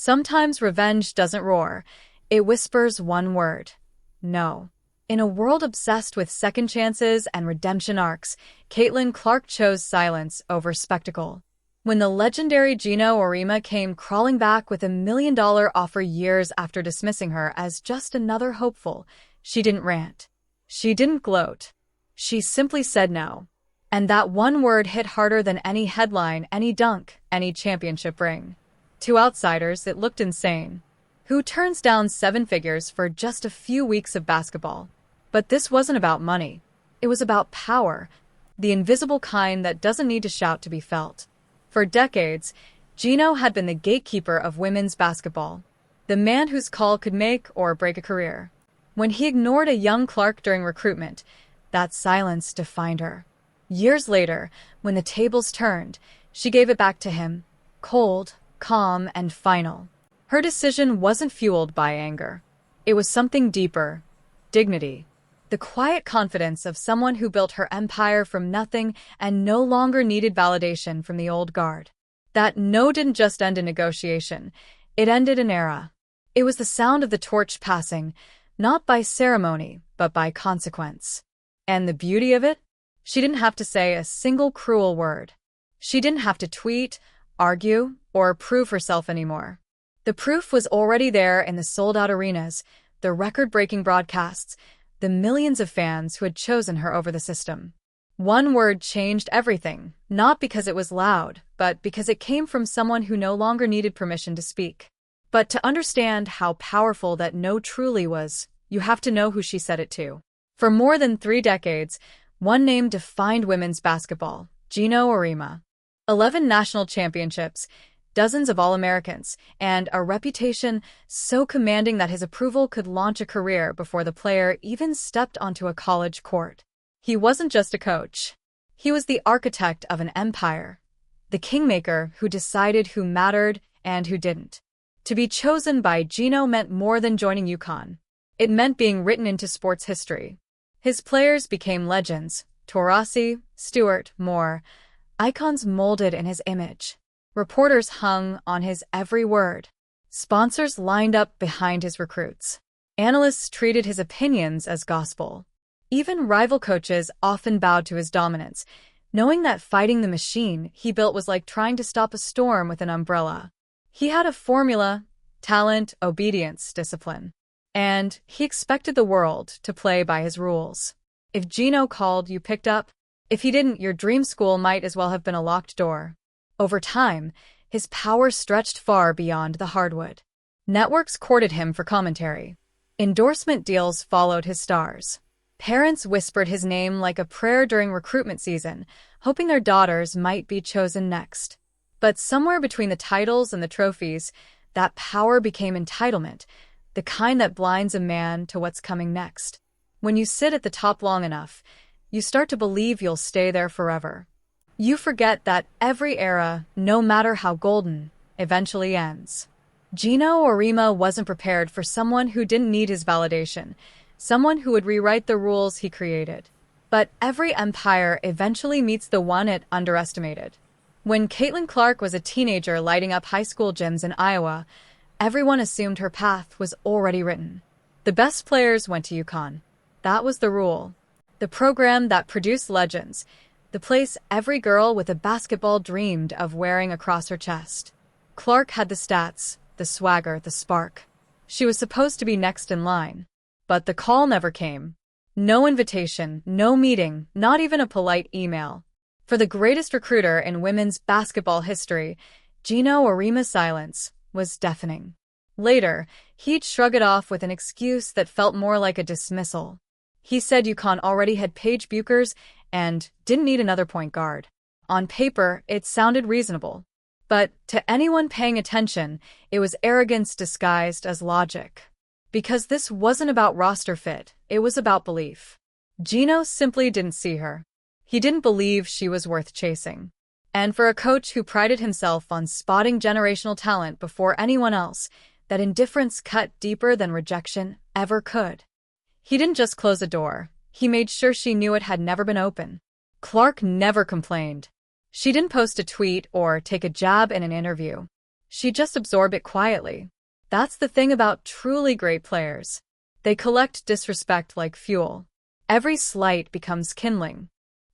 Sometimes revenge doesn't roar. It whispers one word. No. In a world obsessed with second chances and redemption arcs, MJxClark chose silence over spectacle. When the legendary Geno Auriemma came crawling back with $1 million offer years after dismissing her as just another hopeful, she didn't rant. She didn't gloat. She simply said no. And that one word hit harder than any headline, any dunk, any championship ring. To outsiders, it looked insane. Who turns down 7 figures for just a few weeks of basketball? But this wasn't about money. It was about power, the invisible kind that doesn't need to shout to be felt. For decades, Geno had been the gatekeeper of women's basketball, the man whose call could make or break a career. When he ignored a young Clark during recruitment, that silence defined her. Years later, when the tables turned, she gave it back to him, cold, calm, and final. Her decision wasn't fueled by anger. It was something deeper: dignity. The quiet confidence of someone who built her empire from nothing and no longer needed validation from the old guard. That no didn't just end a negotiation. It ended an era. It was the sound of the torch passing, not by ceremony, but by consequence. And the beauty of it? She didn't have to say a single cruel word. She didn't have to tweet, argue, or prove herself anymore. The proof was already there in the sold-out arenas, the record-breaking broadcasts, the millions of fans who had chosen her over the system. One word changed everything, not because it was loud, but because it came from someone who no longer needed permission to speak. But to understand how powerful that no truly was, you have to know who she said it to. For more than 3 decades, one name defined women's basketball: Geno Auriemma. 11 national championships, dozens of All-Americans, and a reputation so commanding that his approval could launch a career before the player even stepped onto a college court. He wasn't just a coach. He was the architect of an empire, the kingmaker who decided who mattered and who didn't. To be chosen by Geno meant more than joining UConn. It meant being written into sports history. His players became legends: Taurasi, Stewart, Moore, icons molded in his image. Reporters hung on his every word. Sponsors lined up behind his recruits. Analysts treated his opinions as gospel. Even rival coaches often bowed to his dominance, knowing that fighting the machine he built was like trying to stop a storm with an umbrella. He had a formula: talent, obedience, discipline. And he expected the world to play by his rules. If Geno called, you picked up. If he didn't, your dream school might as well have been a locked door. Over time, his power stretched far beyond the hardwood. Networks courted him for commentary. Endorsement deals followed his stars. Parents whispered his name like a prayer during recruitment season, hoping their daughters might be chosen next. But somewhere between the titles and the trophies, that power became entitlement, the kind that blinds a man to what's coming next. When you sit at the top long enough, you start to believe you'll stay there forever. You forget that every era, no matter how golden, eventually ends. Geno Auriemma wasn't prepared for someone who didn't need his validation, someone who would rewrite the rules he created. But every empire eventually meets the one it underestimated. When MJxClark was a teenager lighting up high school gyms in Iowa, everyone assumed her path was already written. The best players went to UConn. That was the rule. The program that produced legends, the place every girl with a basketball dreamed of wearing across her chest. Clark had the stats, the swagger, the spark. She was supposed to be next in line. But the call never came. No invitation, no meeting, not even a polite email. For the greatest recruiter in women's basketball history, Geno Auriemma's silence was deafening. Later, he'd shrug it off with an excuse that felt more like a dismissal. He said UConn already had Paige Buchers and didn't need another point guard. On paper, it sounded reasonable. But to anyone paying attention, it was arrogance disguised as logic. Because this wasn't about roster fit, it was about belief. Geno simply didn't see her. He didn't believe she was worth chasing. And for a coach who prided himself on spotting generational talent before anyone else, that indifference cut deeper than rejection ever could. He didn't just close a door. He made sure she knew it had never been open. Clark never complained. She didn't post a tweet or take a jab in an interview. She'd just absorb it quietly. That's the thing about truly great players. They collect disrespect like fuel. Every slight becomes kindling.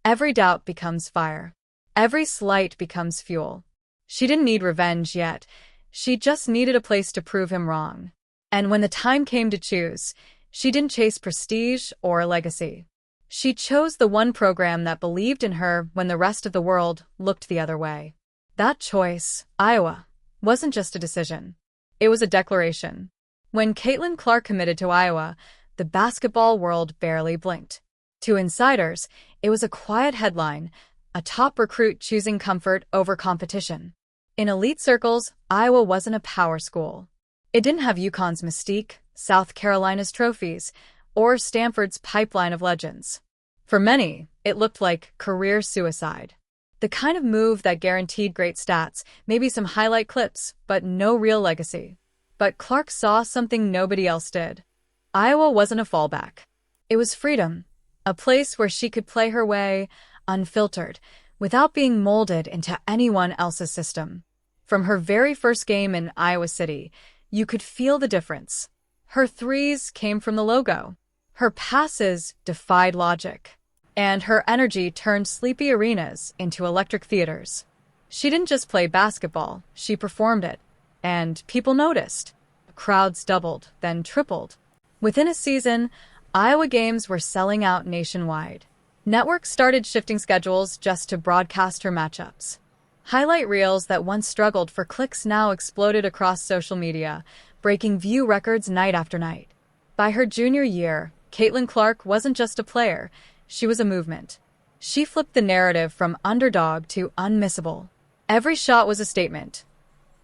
Every doubt becomes fire. Every slight becomes fuel. She didn't need revenge yet. She just needed a place to prove him wrong. And when the time came to choose, she didn't chase prestige or a legacy. She chose the one program that believed in her when the rest of the world looked the other way. That choice, Iowa, wasn't just a decision. It was a declaration. When Caitlin Clark committed to Iowa, the basketball world barely blinked. To insiders, it was a quiet headline, a top recruit choosing comfort over competition. In elite circles, Iowa wasn't a power school. It didn't have UConn's mystique, South Carolina's trophies, or Stanford's pipeline of legends. For many, it looked like career suicide. The kind of move that guaranteed great stats, maybe some highlight clips, but no real legacy. But Clark saw something nobody else did. Iowa wasn't a fallback. It was freedom, a place where she could play her way, unfiltered, without being molded into anyone else's system. From her very first game in Iowa City, you could feel the difference. Her threes came from the logo. Her passes defied logic. And her energy turned sleepy arenas into electric theaters. She didn't just play basketball, she performed it. And people noticed. Crowds doubled, then tripled. Within a season, Iowa games were selling out nationwide. Networks started shifting schedules just to broadcast her matchups. Highlight reels that once struggled for clicks now exploded across social media, breaking view records night after night. By her junior year, Caitlin Clark wasn't just a player, she was a movement. She flipped the narrative from underdog to unmissable. Every shot was a statement.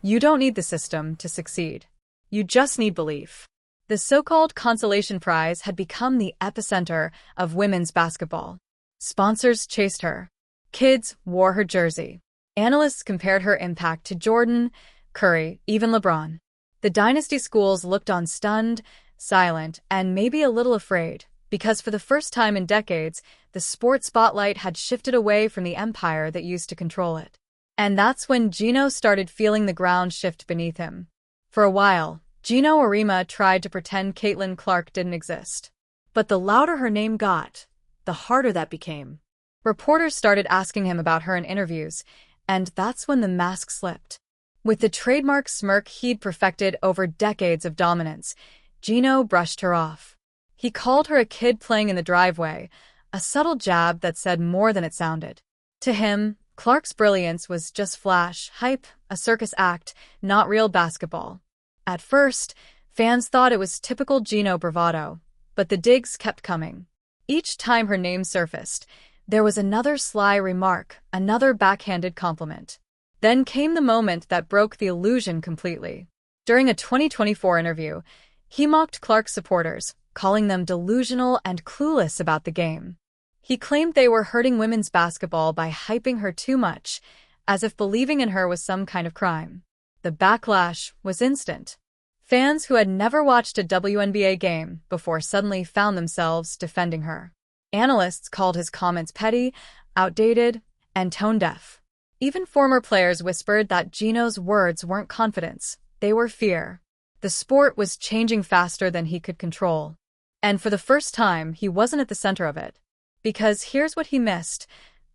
You don't need the system to succeed. You just need belief. The so-called consolation prize had become the epicenter of women's basketball. Sponsors chased her. Kids wore her jersey. Analysts compared her impact to Jordan, Curry, even LeBron. The dynasty schools looked on stunned, silent, and maybe a little afraid, because for the first time in decades, the sport spotlight had shifted away from the empire that used to control it. And that's when Geno started feeling the ground shift beneath him. For a while, Geno Auriemma tried to pretend Caitlin Clark didn't exist. But the louder her name got, the harder that became. Reporters started asking him about her in interviews, and that's when the mask slipped. With the trademark smirk he'd perfected over decades of dominance, Geno brushed her off. He called her a kid playing in the driveway, a subtle jab that said more than it sounded. To him, Clark's brilliance was just flash, hype, a circus act, not real basketball. At first, fans thought it was typical Geno bravado, but the digs kept coming. Each time her name surfaced, there was another sly remark, another backhanded compliment. Then came the moment that broke the illusion completely. During a 2024 interview, he mocked Clark's supporters, calling them delusional and clueless about the game. He claimed they were hurting women's basketball by hyping her too much, as if believing in her was some kind of crime. The backlash was instant. Fans who had never watched a WNBA game before suddenly found themselves defending her. Analysts called his comments petty, outdated, and tone-deaf. Even former players whispered that Geno's words weren't confidence, they were fear. The sport was changing faster than he could control. And for the first time, he wasn't at the center of it. Because here's what he missed.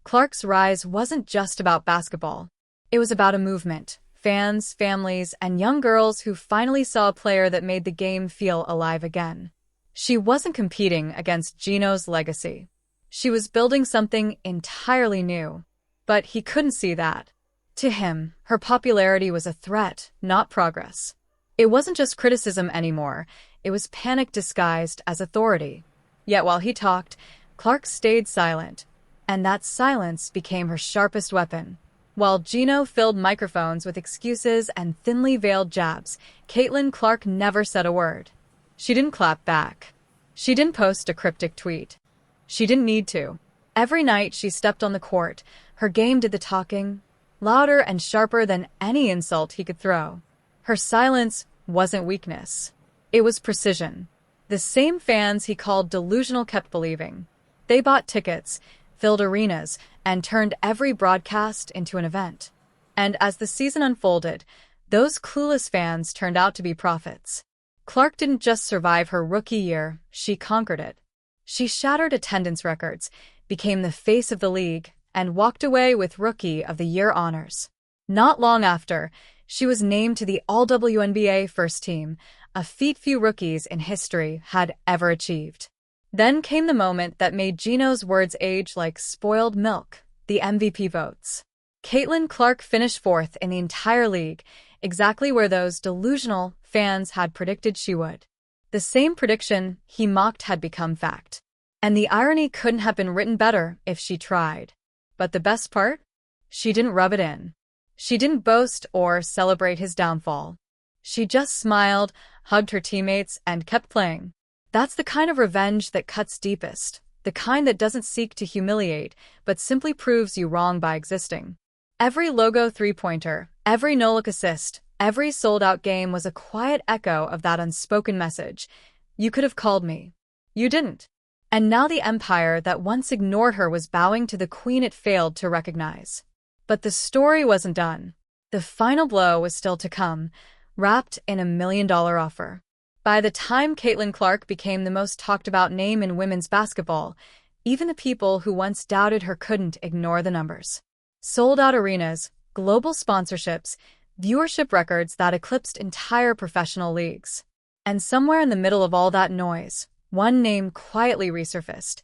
Clark's rise wasn't just about basketball. It was about a movement, fans, families, and young girls who finally saw a player that made the game feel alive again. She wasn't competing against Geno's legacy. She was building something entirely new. But he couldn't see that. To him, her popularity was a threat, not progress. It wasn't just criticism anymore, it was panic disguised as authority. Yet while he talked, Clark stayed silent, and that silence became her sharpest weapon. While Geno filled microphones with excuses and thinly veiled jabs, Caitlin Clark never said a word. She didn't clap back. She didn't post a cryptic tweet. She didn't need to. Every night she stepped on the court, her game did the talking, louder and sharper than any insult he could throw. Her silence wasn't weakness. It was precision. The same fans he called delusional kept believing. They bought tickets, filled arenas, and turned every broadcast into an event. And as the season unfolded, Those clueless fans turned out to be prophets. Clark didn't just survive her rookie year, she conquered it. She shattered attendance records, became the face of the league, and walked away with Rookie of the Year honors. Not long after, she was named to the All-WNBA first team, a feat few rookies in history had ever achieved. Then came the moment that made Geno's words age like spoiled milk, the MVP votes. Caitlin Clark finished fourth in the entire league, exactly where those delusional fans had predicted she would. The same prediction he mocked had become fact. And the irony couldn't have been written better if she tried. But the best part? She didn't rub it in. She didn't boast or celebrate his downfall. She just smiled, hugged her teammates, and kept playing. That's the kind of revenge that cuts deepest, the kind that doesn't seek to humiliate, but simply proves you wrong by existing. Every logo three-pointer, every no-look assist, every sold-out game was a quiet echo of that unspoken message. You could have called me. You didn't. And now the empire that once ignored her was bowing to the queen it failed to recognize. But the story wasn't done. The final blow was still to come, wrapped in $1 million offer. By the time Caitlin Clark became the most talked-about name in women's basketball, even the people who once doubted her couldn't ignore the numbers. Sold-out arenas, global sponsorships, viewership records that eclipsed entire professional leagues. And somewhere in the middle of all that noise, one name quietly resurfaced: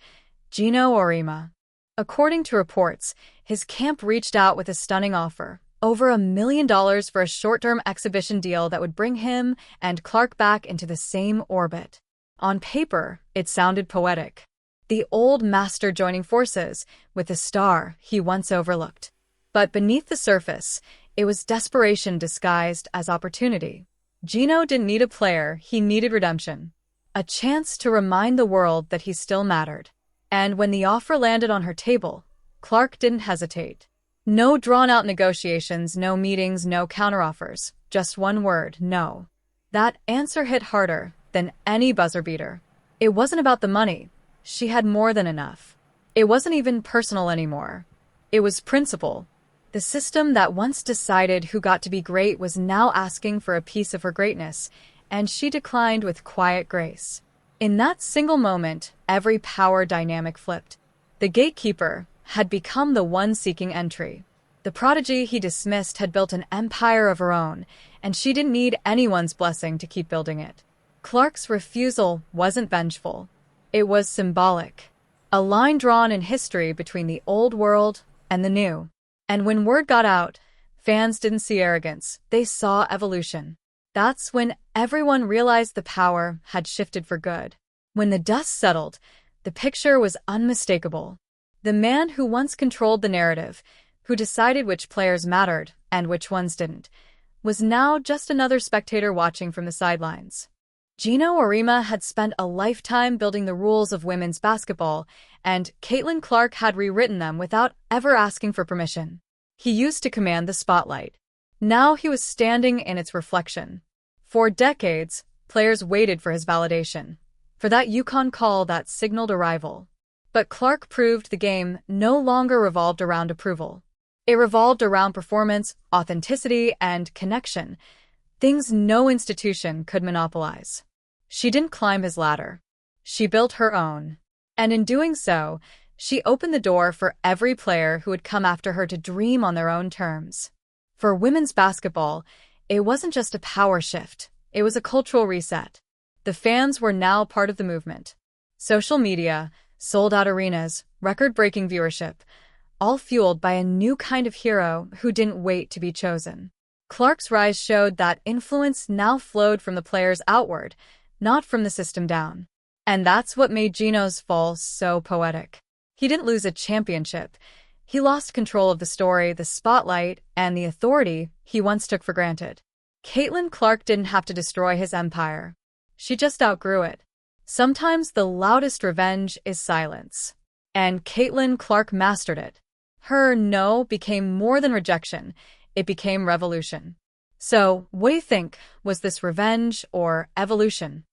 Geno Auriemma. According to reports, his camp reached out with a stunning offer, over $1 million for a short-term exhibition deal that would bring him and Clark back into the same orbit. On paper, it sounded poetic. The old master joining forces with the star he once overlooked. But beneath the surface, it was desperation disguised as opportunity. Geno didn't need a player, he needed redemption. A chance to remind the world that he still mattered. And when the offer landed on her table, Clark didn't hesitate. No drawn-out negotiations, no meetings, no counteroffers. Just one word: no. That answer hit harder than any buzzer beater. It wasn't about the money. She had more than enough. It wasn't even personal anymore. It was principle. The system that once decided who got to be great was now asking for a piece of her greatness, and she declined with quiet grace. In that single moment, every power dynamic flipped. The gatekeeper had become the one seeking entry. The prodigy he dismissed had built an empire of her own, and she didn't need anyone's blessing to keep building it. Clark's refusal wasn't vengeful. It was symbolic. A line drawn in history between the old world and the new. And when word got out, fans didn't see arrogance, they saw evolution. That's when everyone realized the power had shifted for good. When the dust settled, the picture was unmistakable. The man who once controlled the narrative, who decided which players mattered and which ones didn't, was now just another spectator watching from the sidelines. Geno Auriemma had spent a lifetime building the rules of women's basketball, and Caitlin Clark had rewritten them without ever asking for permission. He used to command the spotlight. Now he was standing in its reflection. For decades, players waited for his validation, for that Yukon call that signaled arrival. But Clark proved the game no longer revolved around approval. It revolved around performance, authenticity, and connection, things no institution could monopolize. She didn't climb his ladder. She built her own. And in doing so, she opened the door for every player who would come after her to dream on their own terms. For women's basketball, it wasn't just a power shift, it was a cultural reset. The fans were now part of the movement. Social media, sold-out arenas, record-breaking viewership, all fueled by a new kind of hero who didn't wait to be chosen. Clark's rise showed that influence now flowed from the players outward, not from the system down. And that's what made Geno's fall so poetic. He didn't lose a championship. He lost control of the story, the spotlight, and the authority he once took for granted. Caitlin Clark didn't have to destroy his empire. She just outgrew it. Sometimes the loudest revenge is silence. And Caitlin Clark mastered it. Her no became more than rejection. It became revolution. So, what do you think? Was this revenge or evolution?